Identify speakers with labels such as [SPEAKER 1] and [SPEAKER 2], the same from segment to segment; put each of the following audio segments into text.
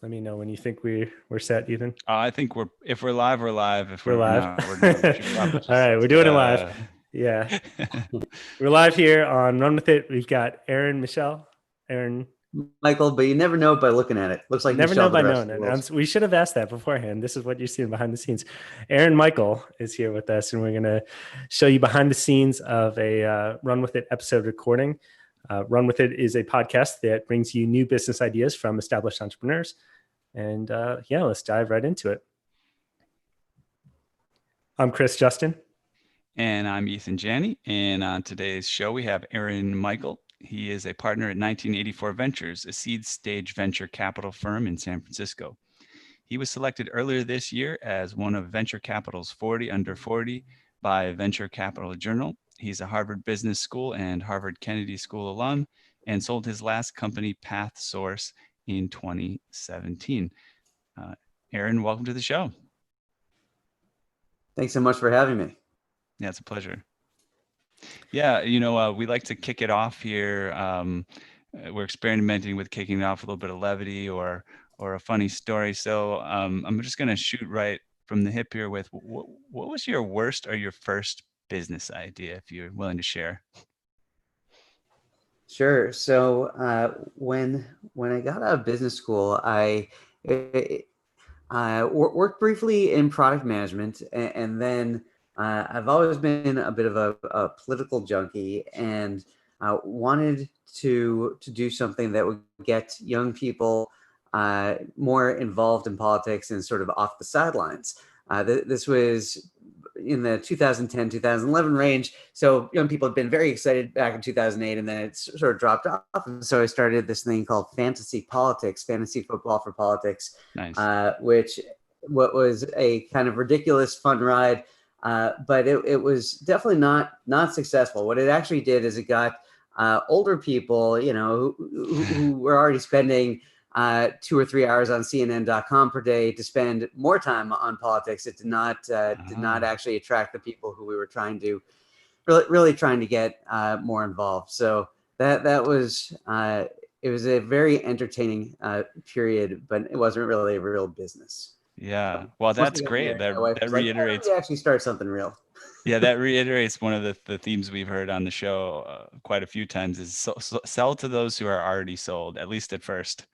[SPEAKER 1] Let me know when you think we're set, Ethan.
[SPEAKER 2] I think if we're live, we're live. If
[SPEAKER 1] We're
[SPEAKER 2] we're
[SPEAKER 1] live.
[SPEAKER 2] not, we're not. We should probably
[SPEAKER 1] All
[SPEAKER 2] just
[SPEAKER 1] right, we're doing it live. Yeah, we're live here on Run With It. We've got Aaron, Michelle. Aaron,
[SPEAKER 3] Michael, but you never know by looking at it. Looks like
[SPEAKER 1] never know
[SPEAKER 3] Michelle to
[SPEAKER 1] by
[SPEAKER 3] the rest
[SPEAKER 1] knowing
[SPEAKER 3] of the
[SPEAKER 1] it.
[SPEAKER 3] world.
[SPEAKER 1] We should have asked that beforehand. This is what you're seeing behind the scenes. Aaron Michael is here with us, and we're going to show you behind the scenes of a Run With It episode recording. Run With It is a podcast that brings you new business ideas from established entrepreneurs. And let's dive right into it. I'm Chris Justin.
[SPEAKER 2] And I'm Ethan Janney. And on today's show, we have Aaron Michael. He is a partner at 1984 Ventures, a seed stage venture capital firm in San Francisco. He was selected earlier this year as one of Venture Capital's 40 Under 40 by Venture Capital Journal. He's a Harvard Business School and Harvard Kennedy School alum and sold his last company, PathSource, in 2017. Aaron, welcome to the show.
[SPEAKER 3] Thanks so much for having me.
[SPEAKER 2] Yeah, it's a pleasure. Yeah, we like to kick it off here. We're experimenting with kicking it off with a little bit of levity or a funny story. So I'm just going to shoot right from the hip here with what was your worst or your first business idea, if you're willing to share?
[SPEAKER 3] Sure. So when I got out of business school, I worked briefly in product management, and then I've always been a bit of a political junkie, and wanted to do something that would get young people more involved in politics and sort of off the sidelines. This was in the 2010, 2011 range. So young people had been very excited back in 2008, and then it sort of dropped off. And so I started this thing called Fantasy Politics, Fantasy Football for Politics,
[SPEAKER 2] Nice.
[SPEAKER 3] Which was a kind of ridiculous fun ride. But it was definitely not successful. What it actually did is it got older people, who were already spending 2 or 3 hours on CNN.com per day to spend more time on politics. It did not actually attract the people who we were trying to really trying to get more involved. So that was it was a very entertaining period, but it wasn't really a real business.
[SPEAKER 2] Yeah, well, that's great. That reiterates.
[SPEAKER 3] Like, actually start something real.
[SPEAKER 2] Yeah, that reiterates one of the themes we've heard on the show quite a few times is sell to those who are already sold, at least at first.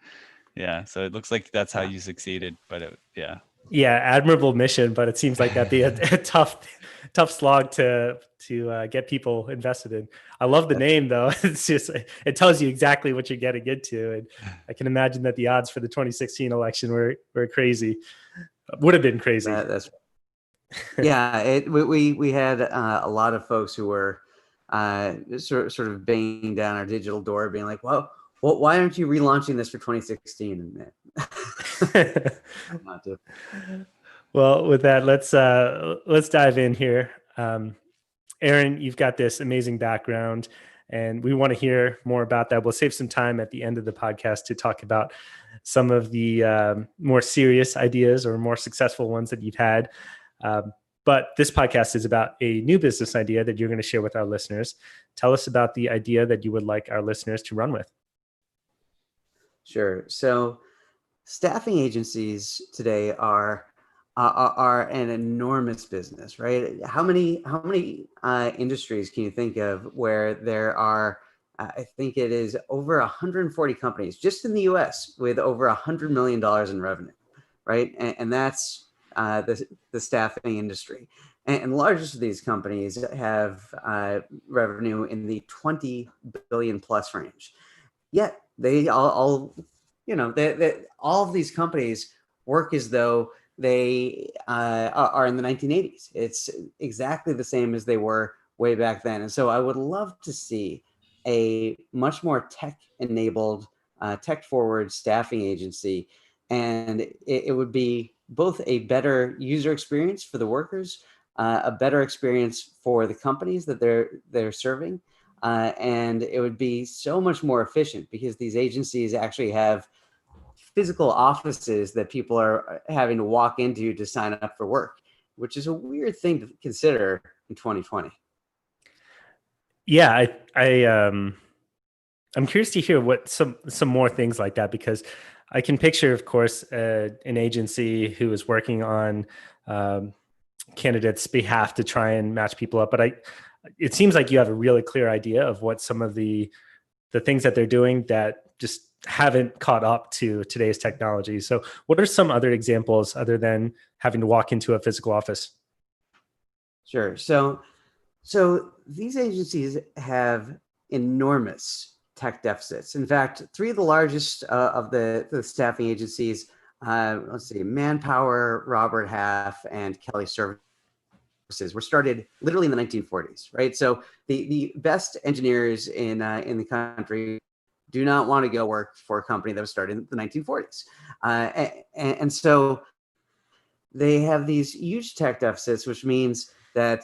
[SPEAKER 2] Yeah, so it looks like that's how you succeeded, but
[SPEAKER 1] Yeah, admirable mission, but it seems like that'd be a tough slog to get people invested in. I love the name though. It's just, it tells you exactly what you're getting into, and I can imagine that the odds for the 2016 election were crazy. Would have been crazy.
[SPEAKER 3] That's yeah. We had a lot of folks who were sort of banging down our digital door, being like, "Well, why aren't you relaunching this for 2016?" Not to.
[SPEAKER 1] Well, with that, let's dive in here. Aaron, you've got this amazing background, and we want to hear more about that. We'll save some time at the end of the podcast to talk about some of the more serious ideas or more successful ones that you've had. But this podcast is about a new business idea that you're going to share with our listeners. Tell us about the idea that you would like our listeners to run with.
[SPEAKER 3] Sure. So staffing agencies today are an enormous business, right? How many industries can you think of where there are? I think it is over 140 companies just in the U.S. with over $100 million in revenue, right? And that's the staffing industry. And the largest of these companies have revenue in the 20 billion plus range. Yet they all of these companies work as though they are in the 1980s. It's exactly the same as they were way back then. And so I would love to see a much more tech-enabled, tech-forward staffing agency. And it would be both a better user experience for the workers, a better experience for the companies that they're serving, and it would be so much more efficient because these agencies actually have physical offices that people are having to walk into to sign up for work, which is a weird thing to consider in 2020.
[SPEAKER 1] Yeah, I'm curious to hear what some more things like that, because I can picture, of course, an agency who is working on um, candidates' behalf to try and match people up. But it seems like you have a really clear idea of what some of the things that they're doing that just haven't caught up to today's technology. So, what are some other examples other than having to walk into a physical office?
[SPEAKER 3] Sure. So these agencies have enormous tech deficits. In fact, three of the largest of the staffing agencies, let's see, Manpower, Robert Half, and Kelly Services, were started literally in the 1940s, right? So the best engineers in the country do not want to go work for a company that was started in the 1940s, and so they have these huge tech deficits, which means that,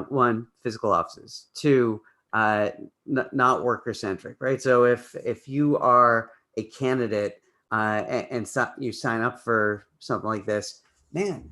[SPEAKER 3] one, physical offices, two, not worker centric, right? So if you are a candidate and you sign up for something like this, man,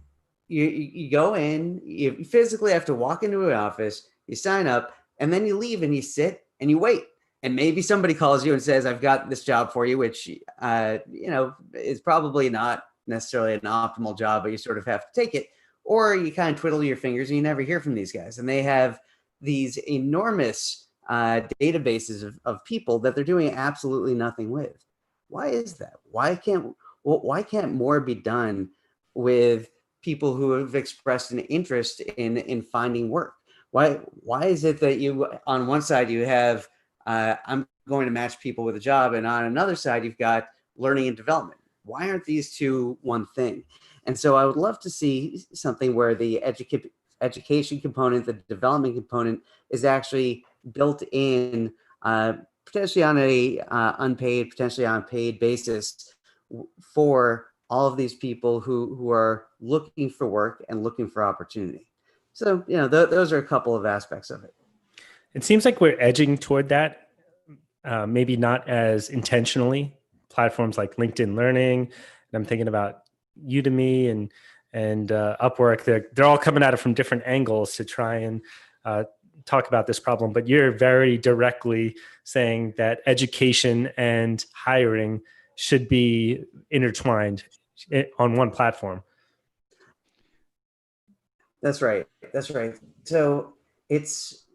[SPEAKER 3] you go in, you physically have to walk into an office, you sign up, and then you leave and you sit and you wait. And maybe somebody calls you and says, "I've got this job for you," which is probably not necessarily an optimal job, but you sort of have to take it. Or you kind of twiddle your fingers and you never hear from these guys. And they have these enormous databases of people that they're doing absolutely nothing with. Why is that? Why can't more be done with people who have expressed an interest in finding work? Why is it that you, on one side you have I'm going to match people with a job, and on another side you've got learning and development? Why aren't these two one thing? And so I would love to see something where the education component, the development component, is actually built in, potentially on a unpaid, potentially on a paid basis, for all of these people who are looking for work and looking for opportunity. So, those are a couple of aspects of it.
[SPEAKER 1] It seems like we're edging toward that, maybe not as intentionally. Platforms like LinkedIn Learning, and I'm thinking about Udemy and Upwork. They're all coming at it from different angles to try and talk about this problem. But you're very directly saying that education and hiring should be intertwined on one platform.
[SPEAKER 3] That's right. So it's,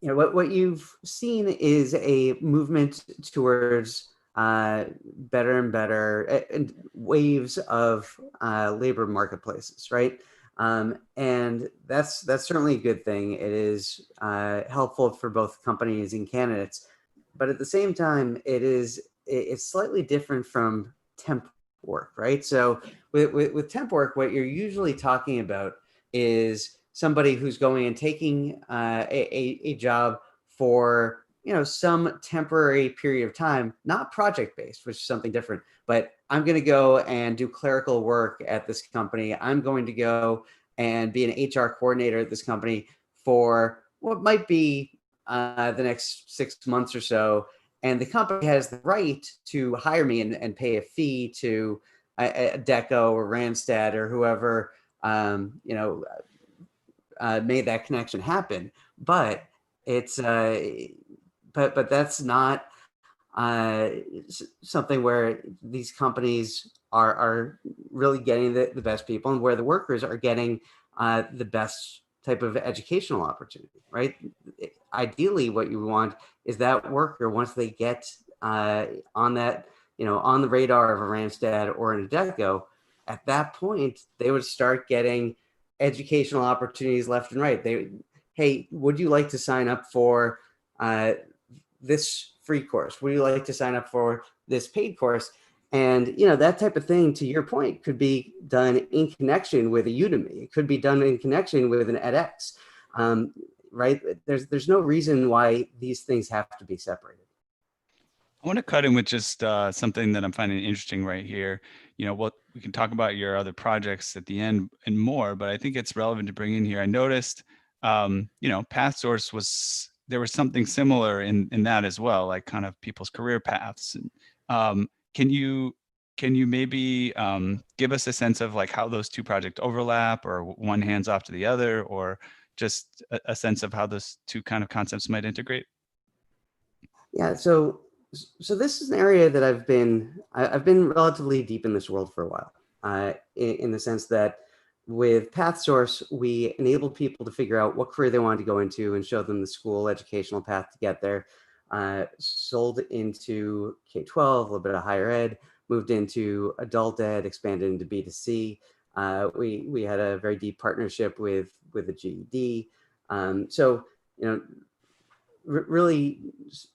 [SPEAKER 3] what you've seen is a movement towards better and better waves of labor marketplaces, right? And that's certainly a good thing. It is helpful for both companies and candidates, but at the same time, it's slightly different from temp work, right? So with temp work, what you're usually talking about is somebody who's going and taking a job for some temporary period of time, not project based, which is something different. But I'm going to go and do clerical work at this company. I'm going to go and be an HR coordinator at this company for what might be the next 6 months or so. And the company has the right to hire me and pay a fee to Adecco or Randstad or whoever made that connection happen. But it's but that's not something where these companies are really getting the best people, and where the workers are getting the best type of educational opportunity, right? Ideally, what you want is that worker, once they get on that, on the radar of a Randstad or an Adecco, at that point, they would start getting educational opportunities left and right. Hey, would you like to sign up for this free course? Would you like to sign up for this paid course? And that type of thing, to your point, could be done in connection with a Udemy. It could be done in connection with an edX, right? There's no reason why these things have to be separated.
[SPEAKER 2] I want to cut in with just something that I'm finding interesting right here. What we can talk about your other projects at the end and more, but I think it's relevant to bring in here. I noticed, PathSource there was something similar in that as well, like kind of people's career paths. And can you maybe give us a sense of like how those two projects overlap, or one hands off to the other, or just a sense of how those two kind of concepts might integrate?
[SPEAKER 3] Yeah. So So this is an area that I've been relatively deep in this world for a while, in the sense that with PathSource, we enabled people to figure out what career they wanted to go into and show them the school educational path to get there. Sold into K-12, a little bit of higher ed, moved into adult ed, expanded into B2C. We had a very deep partnership with the GED. So, you know, really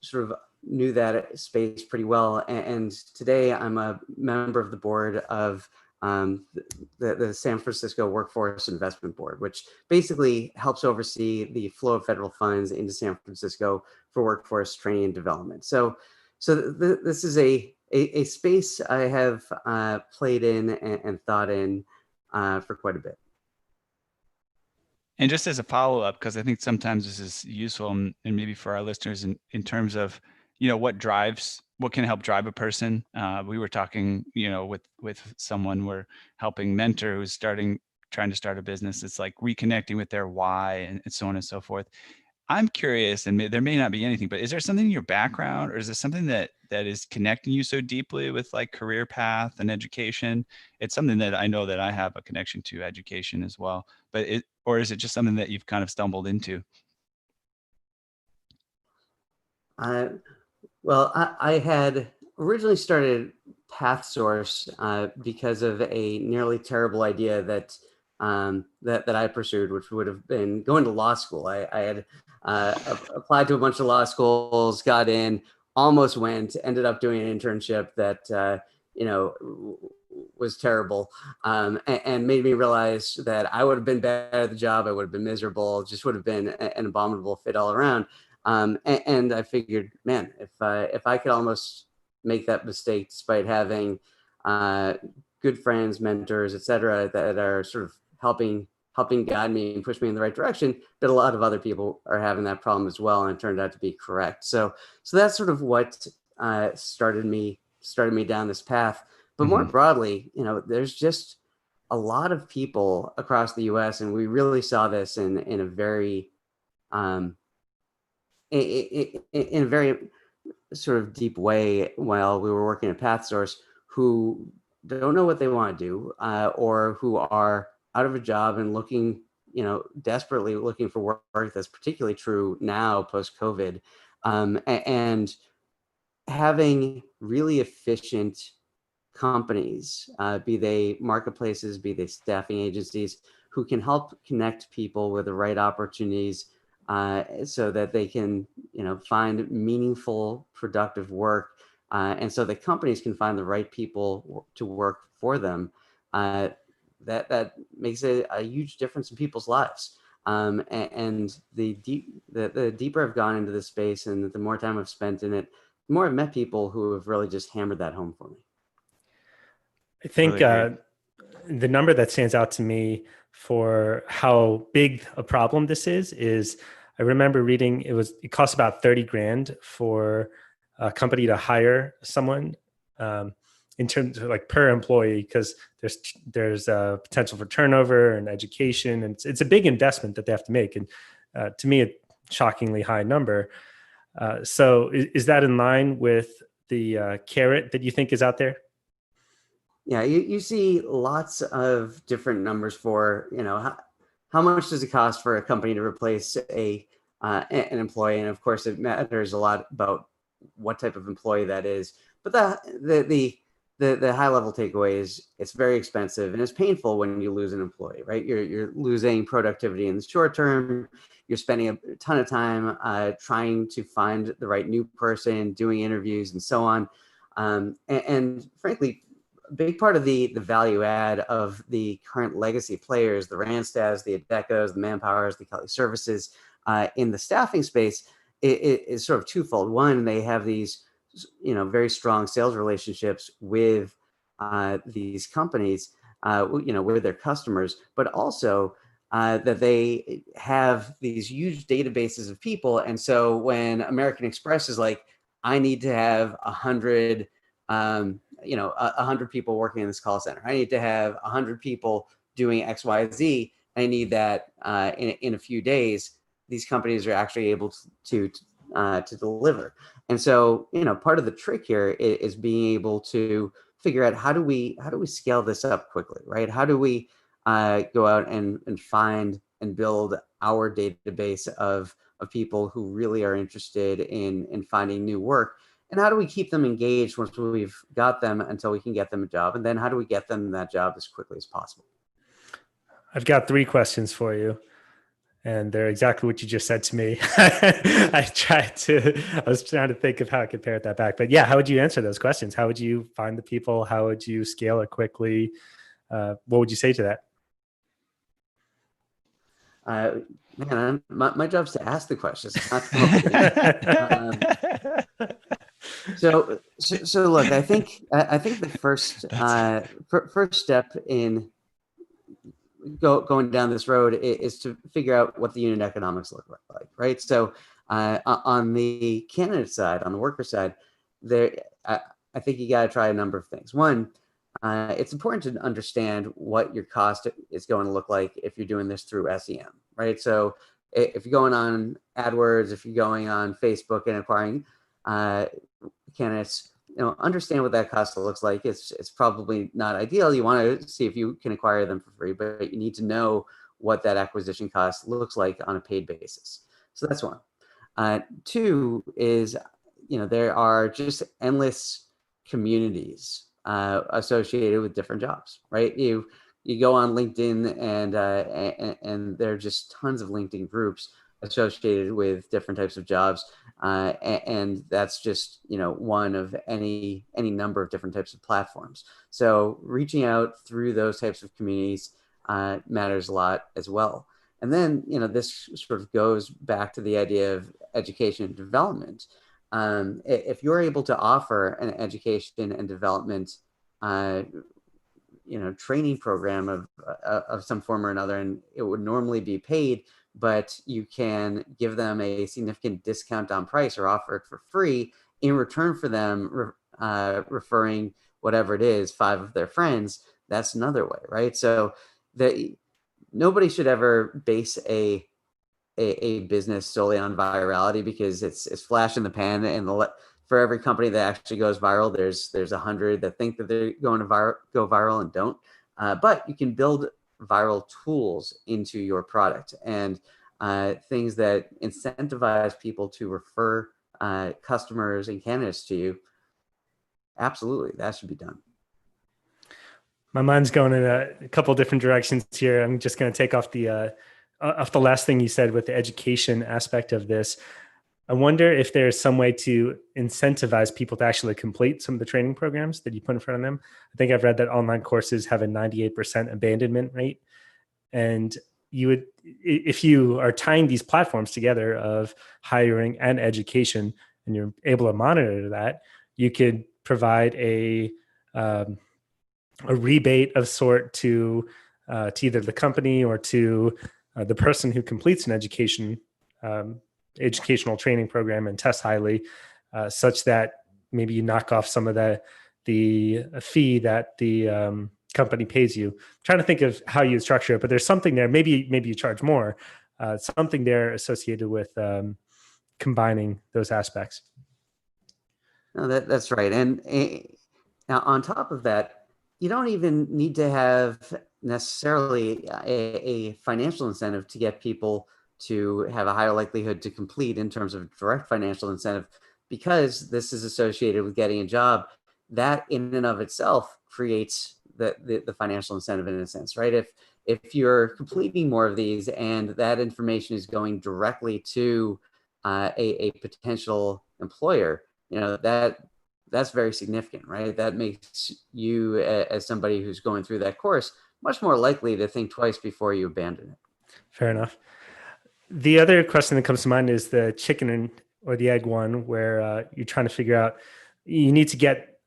[SPEAKER 3] sort of knew that space pretty well. And today I'm a member of the board of the San Francisco Workforce Investment Board, which basically helps oversee the flow of federal funds into San Francisco for workforce training and development. So this is a space I have played in and thought in for quite a bit.
[SPEAKER 2] And just as a follow-up, because I think sometimes this is useful and maybe for our listeners in terms of, what can help drive a person. We were talking, with someone we're helping mentor who's trying to start a business. It's like reconnecting with their why and so on and so forth. I'm curious, and there may not be anything, but is there something in your background, or is there something that is connecting you so deeply with like career path and education? It's something that I know that I have a connection to education as well, but or is it just something that you've kind of stumbled into?
[SPEAKER 3] Well, I had originally started PathSource because of a nearly terrible idea that that I pursued, which would have been going to law school. I had applied to a bunch of law schools, got in, almost went, ended up doing an internship that was terrible, and made me realize that I would have been bad at the job. I would have been miserable. Just would have been an abominable fit all around. And I figured, man, if I could almost make that mistake despite having good friends, mentors, etc., that are sort of helping guide me and push me in the right direction, that a lot of other people are having that problem as well, and it turned out to be correct. So that's sort of what started me down this path. But more broadly, there's just a lot of people across the U.S., and we really saw this in a very in a very sort of deep way while we were working at PathSource, who don't know what they want to do, or who are out of a job and looking, desperately looking for work. That's particularly true now post-COVID, and having really efficient companies, be they marketplaces, be they staffing agencies, who can help connect people with the right opportunities, so that they can, find meaningful, productive work, and so that companies can find the right people to work for them. That makes a huge difference in people's lives. And the deeper I've gone into this space and the more time I've spent in it, the more I've met people who have really just hammered that home for me.
[SPEAKER 1] I think the number that stands out to me for how big a problem this is I remember reading it costs about 30 grand for a company to hire someone, in terms of like per employee, because there's a potential for turnover and education, and it's a big investment that they have to make. And to me, a shockingly high number. So is that in line with the carrot that you think is out there?
[SPEAKER 3] Yeah, you see lots of different numbers for, how much does it cost for a company to replace an employee? And of course, it matters a lot about what type of employee that is. But the high level takeaway is it's very expensive and it's painful when you lose an employee, right? You're losing productivity in the short term. You're spending a ton of time trying to find the right new person, doing interviews and so on. And frankly, a big part of the value add of the current legacy players, the Randstads, the Adecos, the Manpowers, the Kelly Services, in the staffing space, it is sort of twofold. One, they have these, very strong sales relationships with these companies, with their customers, but also that they have these huge databases of people. And so when American Express is like, I need to have 100 people working in this call center. I need to have 100 people doing X, Y, Z. I need that in a few days. These companies are actually able to deliver, And so, part of the trick here is being able to figure out how do we scale this up quickly, right? How do we go out and find and build our database of people who really are interested in finding new work? And how do we keep them engaged once we've got them until we can get them a job? And then how do we get them that job as quickly as possible?
[SPEAKER 1] I've got 3 questions for you, and they're exactly what you just said to me. I was trying to think of how I could parrot that back. But yeah, how would you answer those questions? How would you find the people? How would you scale it quickly? What would you say to that?
[SPEAKER 3] Man, my job's to ask the questions, not to come up with it. So look, I think the first step in going down this road is to figure out what the unit economics look like, right? So on the candidate side, on the worker side, I think you got to try a number of things. One, it's important to understand what your cost is going to look like if you're doing this through SEM, right? So if you're going on AdWords, if you're going on Facebook and acquiring candidates, understand what that cost looks like. It's probably not ideal. You want to see if you can acquire them for free, but you need to know what that acquisition cost looks like on a paid basis. So that's one. 2 is, there are just endless communities associated with different jobs, right? You go on LinkedIn and there are just tons of LinkedIn groups associated with different types of jobs. And that's just, one of any number of different types of platforms. So reaching out through those types of communities matters a lot as well. And then, this sort of goes back to the idea of education and development. If you're able to offer an education and development, training program of some form or another, and it would normally be paid, but you can give them a significant discount on price or offer it for free in return for them referring whatever it is, 5 of their friends. That's another way, right? So nobody should ever base a business solely on virality, because it's flash in the pan, and for every company that actually goes viral, there's 100 that think that they're going to go viral and don't. But you can build viral tools into your product, and things that incentivize people to refer customers and candidates to you. Absolutely, that should be done.
[SPEAKER 1] My mind's going in a couple different directions here. I'm just going to take off the last thing you said with the education aspect of this. I wonder if there's some way to incentivize people to actually complete some of the training programs that you put in front of them. I think I've read that online courses have a 98% abandonment rate. And you would, if you are tying these platforms together of hiring and education, and you're able to monitor that, you could provide a rebate of sort to either the company or to the person who completes an educational training program and tests highly, such that maybe you knock off some of the fee that the company pays you. I'm trying to think of how you structure it, but there's something there. Maybe you charge more. Something there associated with combining those aspects.
[SPEAKER 3] No, that's right. And now on top of that, you don't even need to have necessarily a financial incentive to get people to have a higher likelihood to complete in terms of direct financial incentive, because this is associated with getting a job. That in and of itself creates the financial incentive in a sense, right? If you're completing more of these and that information is going directly to a potential employer, that's very significant, right? That makes you, as somebody who's going through that course, much more likely to think twice before you abandon it.
[SPEAKER 1] Fair enough. The other question that comes to mind is the chicken or the egg one, where you're trying to figure out, you need to get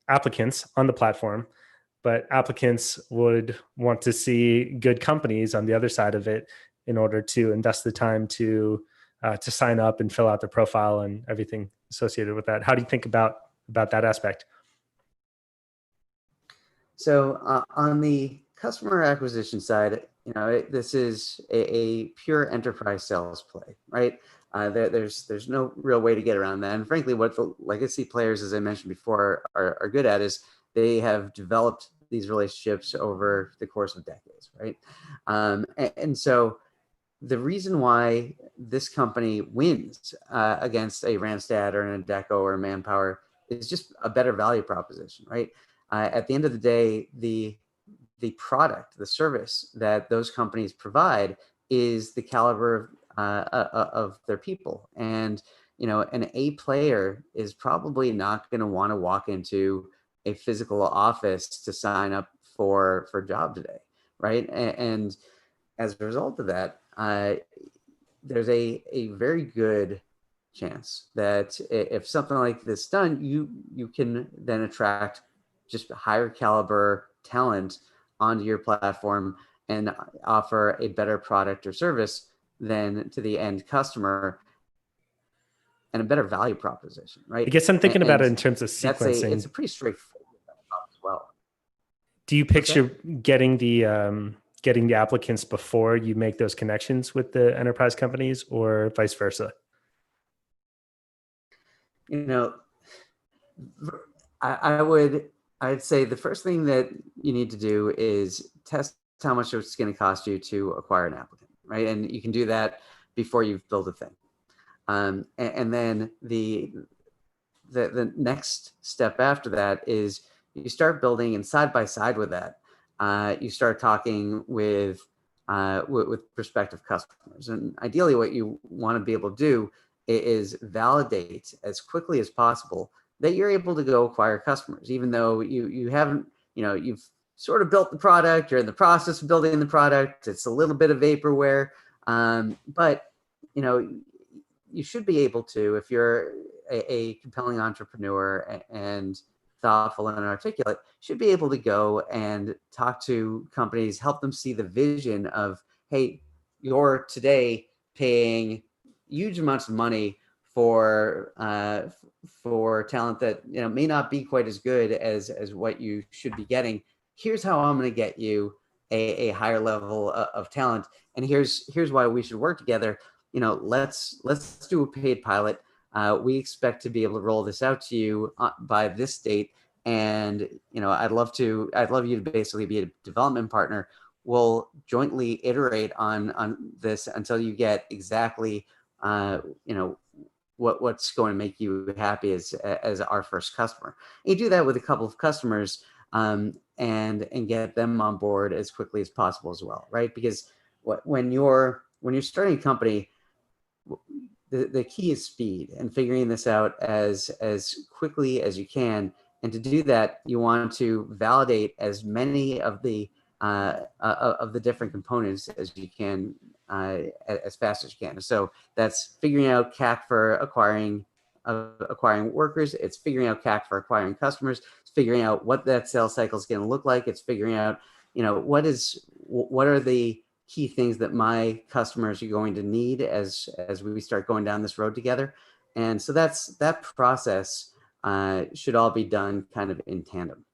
[SPEAKER 1] applicants on the platform, but applicants would want to see good companies on the other side of it in order to invest the time to sign up and fill out their profile and everything associated with that. How do you think about that aspect?
[SPEAKER 3] So on the customer acquisition side, this is a pure enterprise sales play, right? There's no real way to get around that. And frankly, what the legacy players, as I mentioned before, are good at is they have developed these relationships over the course of decades, right? And so the reason why this company wins against a Randstad or an Adecco or Manpower is just a better value proposition, right? At the end of the day, the product, the service that those companies provide is the caliber of their people. And, an A player is probably not going to want to walk into a physical office to sign up for a job today, right? And as a result of that, there's a very good chance that if something like this is done, you can then attract just higher caliber talent onto your platform and offer a better product or service than to the end customer and a better value proposition, right?
[SPEAKER 1] I guess I'm thinking about it
[SPEAKER 3] And
[SPEAKER 1] in terms of
[SPEAKER 3] it's
[SPEAKER 1] sequencing.
[SPEAKER 3] a pretty straightforward as well.
[SPEAKER 1] Do you picture getting the applicants before you make those connections with the enterprise companies, or vice versa?
[SPEAKER 3] I'd say the first thing that you need to do is test how much it's going to cost you to acquire an applicant, right? And you can do that before you've built a thing. And then the next step after that is you start building, and side by side with that, you start talking with prospective customers. And ideally, what you want to be able to do is validate as quickly as possible that you're able to go acquire customers, even though you haven't, you've sort of built the product, you're in the process of building the product, it's a little bit of vaporware, but you should be able to, if you're a compelling entrepreneur and thoughtful and articulate, should be able to go and talk to companies, help them see the vision of, hey, you're today paying huge amounts of money for talent that may not be quite as good as what you should be getting. Here's how I'm going to get you a higher level of talent, and here's why we should work together. Let's do a paid pilot. We expect to be able to roll this out to you by this date, and I'd love you to basically be a development partner. We'll jointly iterate on this until you get exactly what's going to make you happy as our first customer. And you do that with a couple of customers, and get them on board as quickly as possible as well, right? Because when you're starting a company, the key is speed and figuring this out as quickly as you can. And to do that, you want to validate as many of the different components as you can, as fast as you can. So that's figuring out CAC for acquiring workers. It's figuring out CAC for acquiring customers. It's figuring out what that sales cycle is going to look like. It's figuring out, what are the key things that my customers are going to need as we start going down this road together. And so that process should all be done kind of in tandem.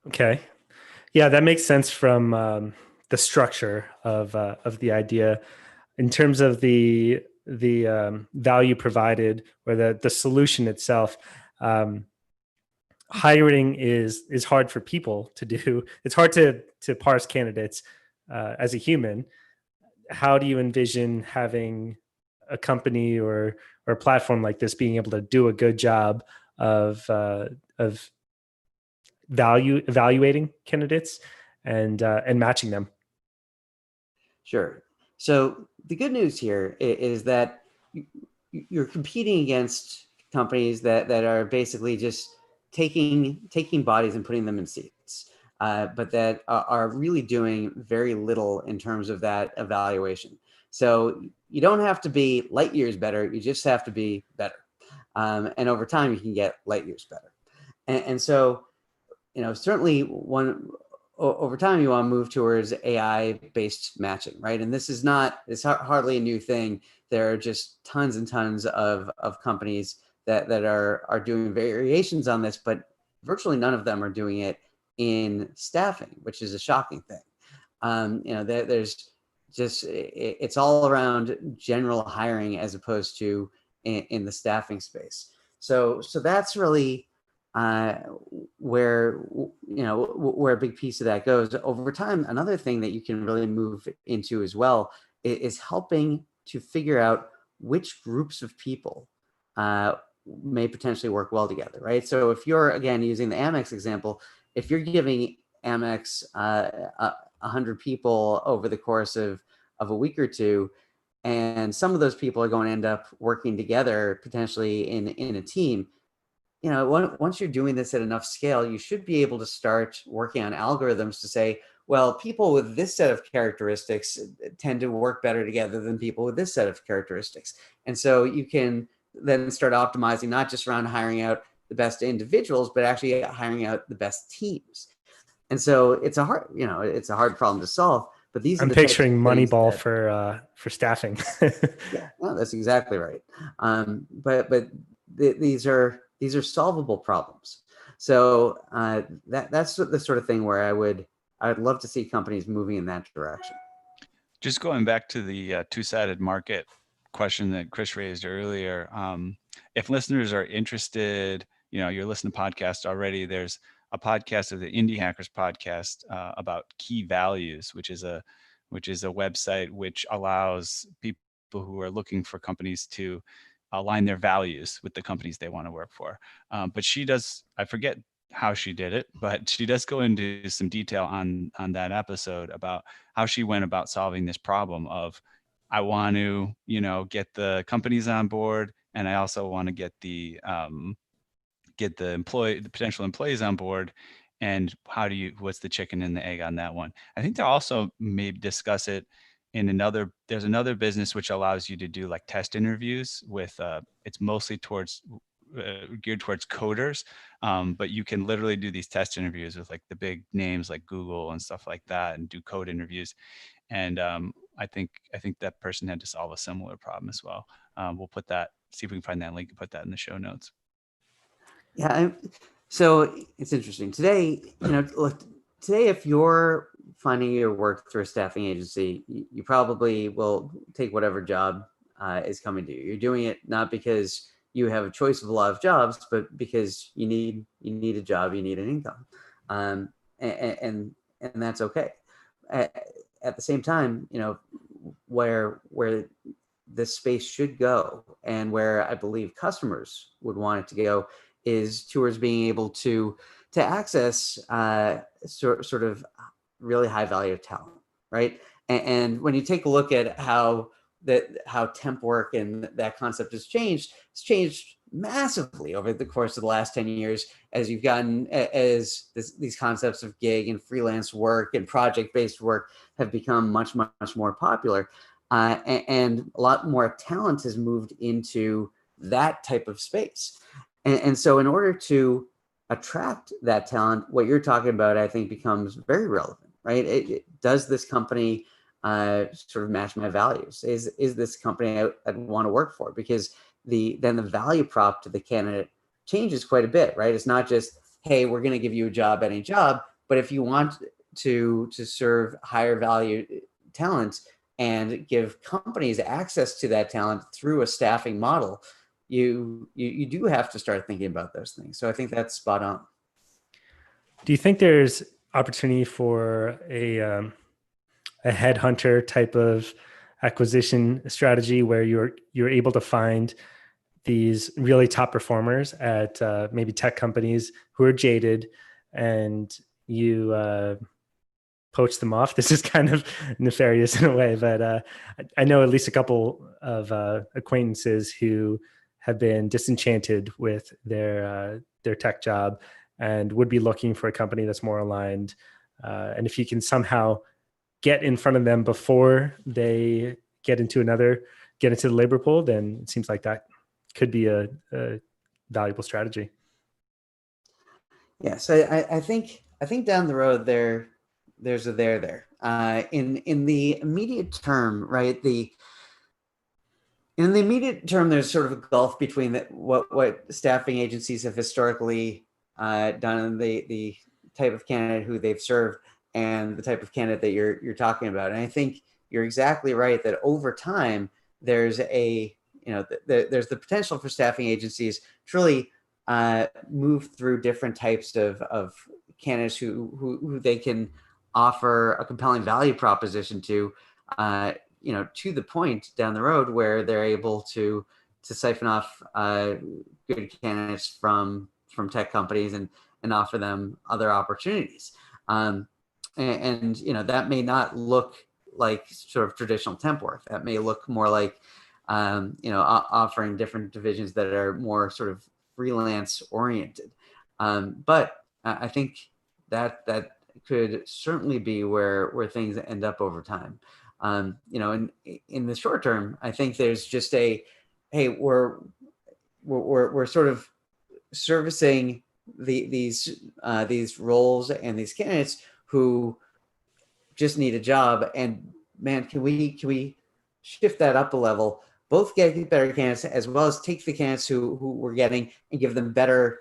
[SPEAKER 1] Okay. Yeah, that makes sense from the structure of the idea. In terms of the value provided or the solution itself, hiring is hard for people to do. It's hard to parse candidates as a human. How do you envision having a company or a platform like this being able to do a good job of evaluating candidates and matching them?
[SPEAKER 3] Sure. So the good news here is that you're competing against companies that are basically just taking bodies and putting them in seats, but that are really doing very little in terms of that evaluation. So you don't have to be light years better. You just have to be better. And over time, you can get light years better. And so, certainly over time, you want to move towards AI-based matching, right? And it's hardly a new thing. There are just tons and tons of companies that are doing variations on this, but virtually none of them are doing it in staffing, which is a shocking thing. it's all around general hiring as opposed to in the staffing space. So that's really where where a big piece of that goes over time. Another thing that you can really move into as well is helping to figure out which groups of people may potentially work well together, right? So if you're, again, using the Amex example, if you're giving Amex 100 people over the course of a week or two, and some of those people are going to end up working together potentially in a team, once you're doing this at enough scale, you should be able to start working on algorithms to say, well, people with this set of characteristics tend to work better together than people with this set of characteristics. And so you can then start optimizing, not just around hiring out the best individuals, but actually hiring out the best teams. And so it's a hard problem to solve. But these are
[SPEAKER 1] I'm picturing Moneyball for staffing.
[SPEAKER 3] Yeah, no, that's exactly right. These are solvable problems. So that's the sort of thing where I'd love to see companies moving in that direction.
[SPEAKER 2] Just going back to the two-sided market question that Chris raised earlier, if listeners are interested, you're listening to podcasts already, there's a podcast of the Indie Hackers podcast about key values, which is a website which allows people who are looking for companies to align their values with the companies they want to work for. But she does, I forget how she did it, but she does go into some detail on that episode about how she went about solving this problem of, I want to, get the companies on board, and I also want to get the potential employees on board. And what's the chicken and the egg on that one? I think they'll also maybe discuss it in there's another business which allows you to do like test interviews with, it's mostly geared towards coders. But you can literally do these test interviews with like the big names like Google and stuff like that, and do code interviews. And I think that person had to solve a similar problem as well. We'll see if we can find that link and put that in the show notes.
[SPEAKER 3] Yeah. So it's interesting today, today, if you're finding your work through a staffing agency, you probably will take whatever job is coming to you. You're doing it not because you have a choice of a lot of jobs, but because you need a job, you need an income, and that's okay. At the same time, where this space should go, and where I believe customers would want it to go, is towards being able to access sort of really high value talent, right? And when you take a look at how temp work and that concept has changed, it's changed massively over the course of the last 10 years as you've gotten, these concepts of gig and freelance work and project-based work have become much, much more popular. And a lot more talent has moved into that type of space. And so in order to attract that talent, what you're talking about, I think, becomes very relevant, right? Does this company sort of match my values? Is this company I'd want to work for? Because then the value prop to the candidate changes quite a bit, right? It's not just, hey, we're going to give you a job, any job, but if you want to serve higher value talent and give companies access to that talent through a staffing model, you do have to start thinking about those things. So I think that's spot on.
[SPEAKER 1] Do you think there's opportunity for a headhunter type of acquisition strategy where you're able to find these really top performers at maybe tech companies who are jaded, and you poach them off? This is kind of nefarious in a way, but I know at least a couple of acquaintances who have been disenchanted with their tech job and would be looking for a company that's more aligned. And if you can somehow get in front of them before they get into the labor pool, then it seems like that could be a valuable strategy.
[SPEAKER 3] Yeah, so I think down the road there's a there. In the immediate term, right? In the immediate term, there's sort of a gulf between what staffing agencies have historically done, and the type of candidate who they've served, and the type of candidate that you're talking about. And I think you're exactly right that over time there's there's the potential for staffing agencies to really move through different types of candidates who they can offer a compelling value proposition to, to the point down the road where they're able to siphon off good candidates from tech companies and offer them other opportunities. And that may not look like sort of traditional temp work. That may look more like offering different divisions that are more sort of freelance oriented. But I think that could certainly be where things end up over time. In the short term, I think there's just we're sort of servicing these roles and these candidates who just need a job. And man, can we shift that up a level? Both get better candidates as well as take the candidates who we're getting and give them better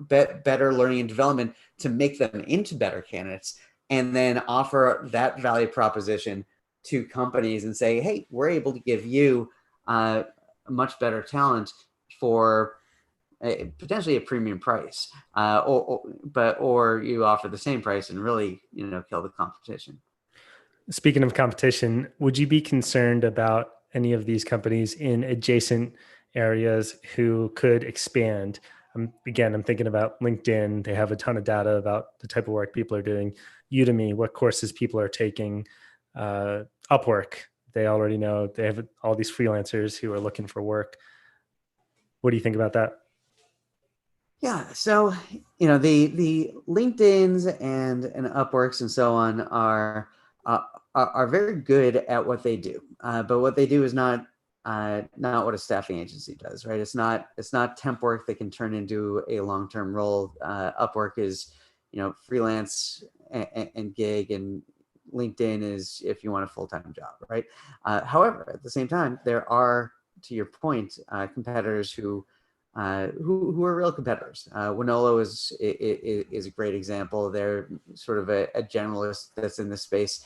[SPEAKER 3] better learning and development to make them into better candidates, and then offer that value proposition to companies and say, hey, we're able to give you a much better talent for potentially a premium price, or you offer the same price and really kill the competition.
[SPEAKER 1] Speaking of competition, would you be concerned about any of these companies in adjacent areas who could expand? I'm thinking about LinkedIn. They have a ton of data about the type of work people are doing. Udemy, what courses people are taking. Upwork, they already know. They have all these freelancers who are looking for work. What do you think about that?
[SPEAKER 3] Yeah, so the LinkedIn's and Upworks and so on are very good at what they do, but what they do is not what a staffing agency does, right? It's not temp work that can turn into a long-term role. Upwork is freelance and gig, and LinkedIn is if you want a full-time job, right? However, at the same time, there are, to your point, competitors who are real competitors. Wonolo is a great example. They're sort of a generalist that's in this space.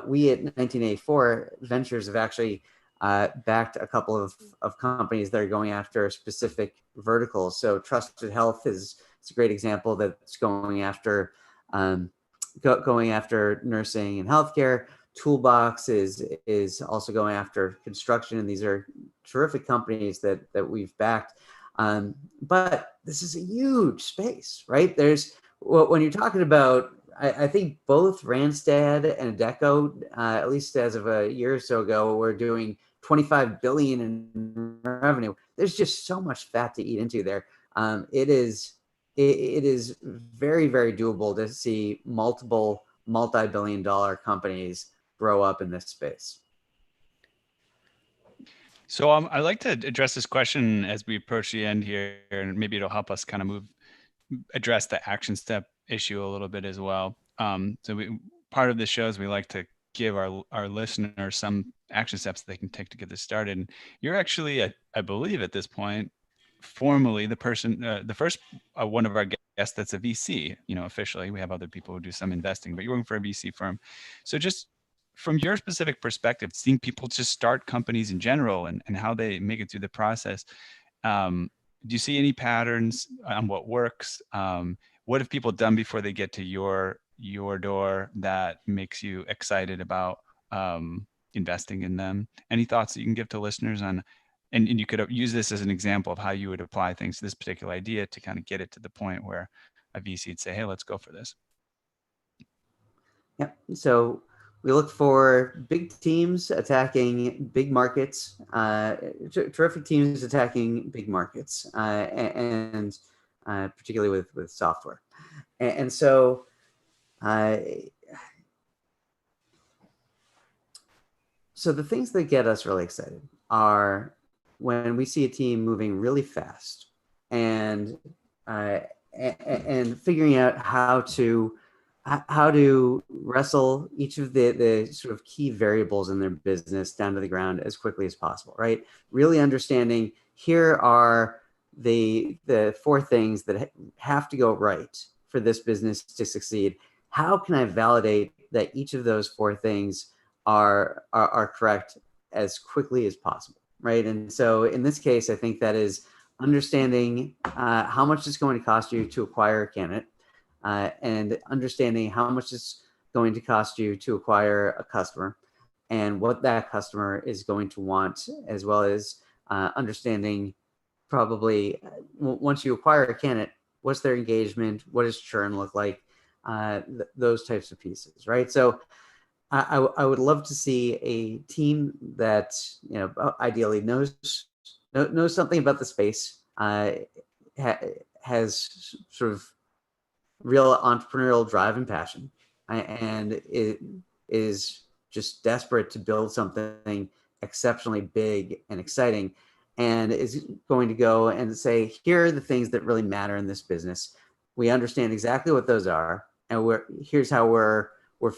[SPEAKER 3] We at 1984 Ventures have actually backed a couple of companies that are going after specific verticals. So Trusted Health is a great example that's going after nursing and healthcare. Toolbox is also going after construction, and these are terrific companies that we've backed. But this is a huge space, right? When you're talking about, I think both Randstad and Adecco, at least as of a year or so ago, were doing 25 billion in revenue. There's just so much fat to eat into there. It is very, very doable to see multiple multi-billion-dollar companies grow up in this space.
[SPEAKER 2] So I'd like to address this question as we approach the end here, and maybe it'll help us kind of address the action step issue a little bit as well. Part of the show is we like to give our listeners some action steps that they can take to get this started. And you're actually, I believe at this point, formally the first one of our guests that's a VC. Officially, we have other people who do some investing, but you're working for a VC firm. So just from your specific perspective, seeing people just start companies in general and how they make it through the process, do you see any patterns on what works? What have people done before they get to your door that makes you excited about investing in them? Any thoughts that you can give to listeners on, and you could use this as an example of how you would apply things to this particular idea to kind of get it to the point where a VC would say, hey, let's go for this.
[SPEAKER 3] Yeah. So we look for big teams attacking big markets, terrific teams attacking big markets, and particularly with software. And so the things that get us really excited are when we see a team moving really fast and figuring out how to wrestle each of the sort of key variables in their business down to the ground as quickly as possible, right? Really understanding here are the 4 things that have to go right for this business to succeed. How can I validate that each of those 4 things are correct as quickly as possible, right? And so in this case, I think that is understanding how much it's going to cost you to acquire a candidate, and understanding how much it's going to cost you to acquire a customer, and what that customer is going to want, as well as understanding probably once you acquire a candidate, what's their engagement, what does churn look like, those types of pieces, right? So I would love to see a team that, ideally knows something about the space, has sort of real entrepreneurial drive and passion, and it is just desperate to build something exceptionally big and exciting, and is going to go and say, here are the things that really matter in this business. We understand exactly what those are, and here's how we're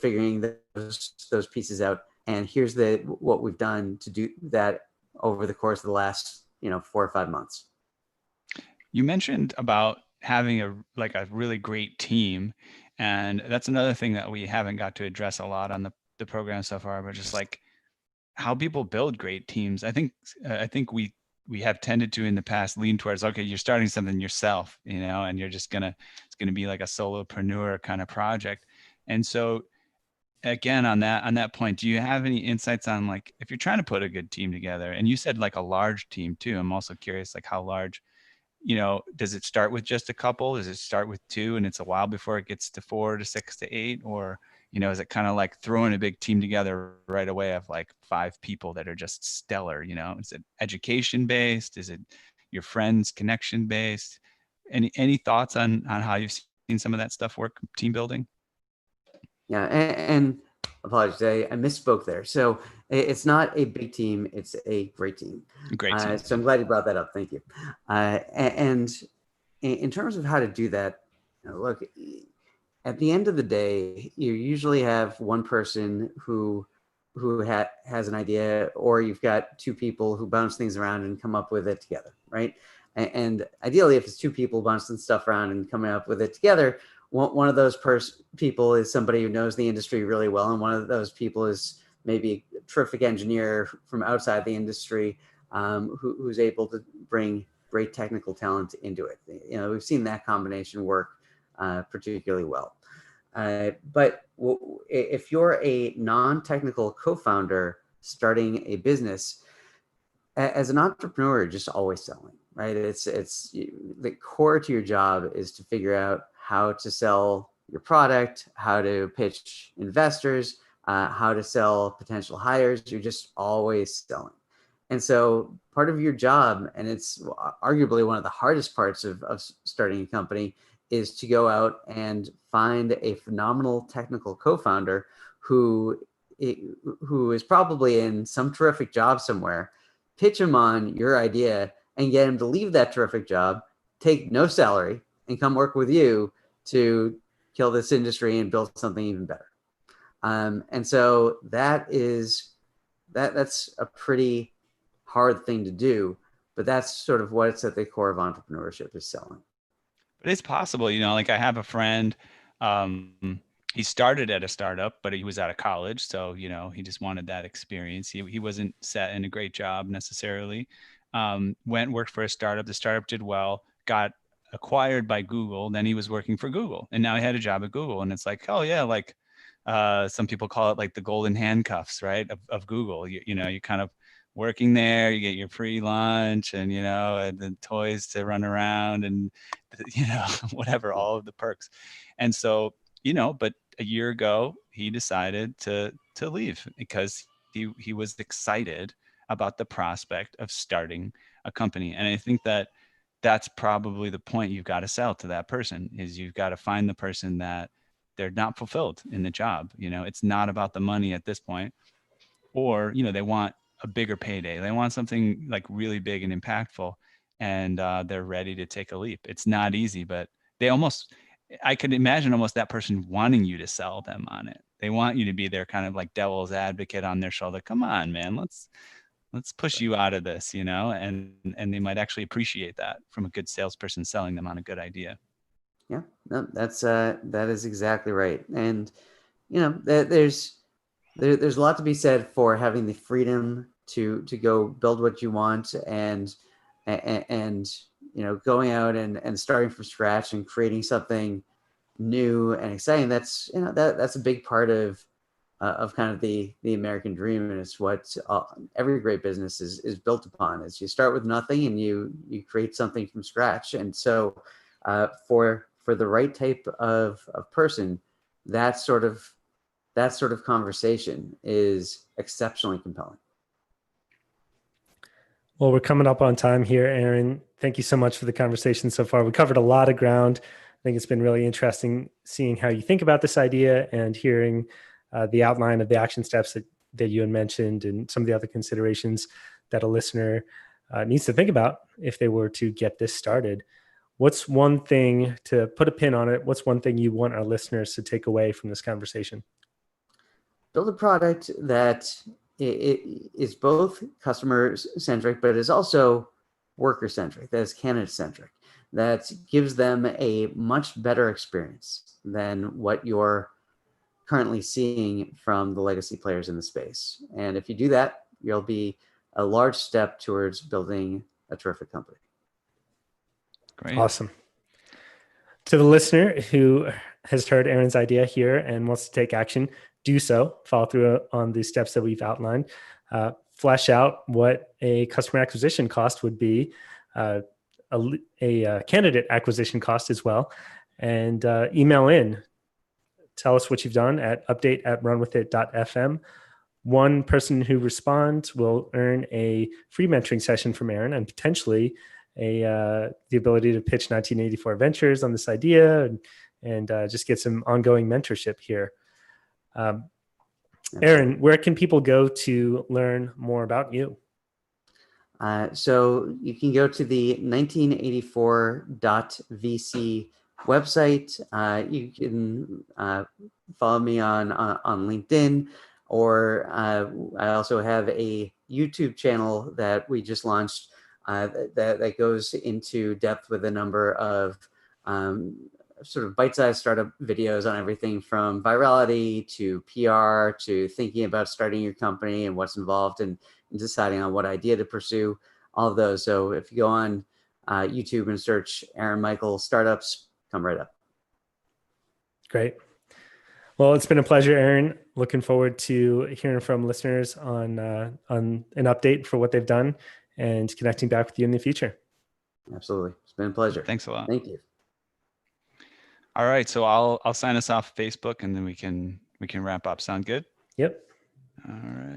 [SPEAKER 3] figuring those pieces out, and here's what we've done to do that over the course of the last 4 or 5 months.
[SPEAKER 2] You mentioned about having a really great team, and that's another thing that we haven't got to address a lot on the program so far, but just like how people build great teams. I think we have tended to in the past lean towards, okay, you're starting something yourself, and you're just it's gonna be like a solopreneur kind of project. And so again, on that point, do you have any insights on, like, if you're trying to put a good team together, and you said like a large team too, I'm also curious, like, how large, does it start with just a couple? Does it start with 2 and it's a while before it gets to 4 to 6 to 8? Or, is it kind of like throwing a big team together right away of like 5 people that are just stellar? Is it education based? Is it your friends connection based? Any thoughts on how you've seen some of that stuff work, team building?
[SPEAKER 3] Yeah, and apologies, I misspoke there. So it's not a big team; it's a great team.
[SPEAKER 2] Great team.
[SPEAKER 3] So I'm glad you brought that up. Thank you. And in terms of how to do that, look, at the end of the day, you usually have one person who has an idea, or you've got 2 people who bounce things around and come up with it together, right? And ideally, if it's 2 people bouncing stuff around and coming up with it together, one of those people is somebody who knows the industry really well, and one of those people is maybe a terrific engineer from outside the industry, who's able to bring great technical talent into it. We've seen that combination work particularly well. But if you're a non-technical co-founder starting a business, as an entrepreneur, you're just always selling, right? It's the core to your job is to figure out how to sell your product, how to pitch investors, how to sell potential hires. You're just always selling. And so part of your job, and it's arguably one of the hardest parts of starting a company, is to go out and find a phenomenal technical co-founder who is probably in some terrific job somewhere, pitch him on your idea and get him to leave that terrific job, take no salary, and come work with you to kill this industry and build something even better. And so that's a pretty hard thing to do, but that's sort of what's at the core of entrepreneurship, is selling.
[SPEAKER 2] But it's possible, like I have a friend, he started at a startup, but he was out of college. So, he just wanted that experience. He wasn't set in a great job necessarily. Worked for a startup. The startup did well, got acquired by Google. Then he was working for Google, and now he had a job at Google. And it's like, oh yeah, like some people call it like the golden handcuffs, right? Of Google. You kind of working there, you get your free lunch and, and the toys to run around and, whatever, all of the perks. And so, but a year ago, he decided to leave because he was excited about the prospect of starting a company. And I think that's probably the point you've got to sell to that person, is you've got to find the person that they're not fulfilled in the job. It's not about the money at this point, or, they want a bigger payday. They want something like really big and impactful, and they're ready to take a leap. It's not easy, but I could imagine almost that person wanting you to sell them on it. They want you to be their kind of like devil's advocate on their shoulder. Come on, man, let's push you out of this, and they might actually appreciate that from a good salesperson selling them on a good idea.
[SPEAKER 3] Yeah, no, that is exactly right. And, there's there's a lot to be said for having the freedom to go build what you want, and going out and starting from scratch and creating something new and exciting. That's that's a big part of kind of the American dream, and it's what every great business is built upon. Is you start with nothing and you create something from scratch. And so for the right type of person, that sort of conversation is exceptionally compelling.
[SPEAKER 1] Well, we're coming up on time here, Aaron. Thank you so much for the conversation so far. We covered a lot of ground. I think it's been really interesting seeing how you think about this idea and hearing the outline of the action steps that you had mentioned and some of the other considerations that a listener needs to think about if they were to get this started. What's one thing, to put a pin on it, what's one thing you want our listeners to take away from this conversation?
[SPEAKER 3] Build a product that it is both customer centric, but is also worker centric, that is candidate centric, that gives them a much better experience than what you're currently seeing from the legacy players in the space. And if you do that, you'll be a large step towards building a terrific company.
[SPEAKER 2] Great.
[SPEAKER 1] Awesome. To the listener who has heard Aaron's idea here and wants to take action, do so. Follow through on the steps that we've outlined. Flesh out what a customer acquisition cost would be, a candidate acquisition cost as well, and email in. Tell us what you've done at update@runwithit.fm. One person who responds will earn a free mentoring session from Aaron and potentially the ability to pitch 1984 Ventures on this idea and just get some ongoing mentorship here. Aaron, where can people go to learn more about you?
[SPEAKER 3] So you can go to the 1984.vc website. You can follow me on LinkedIn, or I also have a YouTube channel that we just launched that goes into depth with a number of sort of bite-sized startup videos on everything from virality to PR to thinking about starting your company and what's involved in deciding on what idea to pursue, all of those. So if you go on YouTube and search Aaron Michael Startups, come right up.
[SPEAKER 1] Great. Well, it's been a pleasure, Aaron. Looking forward to hearing from listeners on an update for what they've done and connecting back with you in the future.
[SPEAKER 3] Absolutely. It's been a pleasure.
[SPEAKER 2] Thanks a lot.
[SPEAKER 3] Thank you.
[SPEAKER 2] All right. So I'll sign us off Facebook and then we can wrap up. Sound good?
[SPEAKER 1] Yep.
[SPEAKER 2] All right.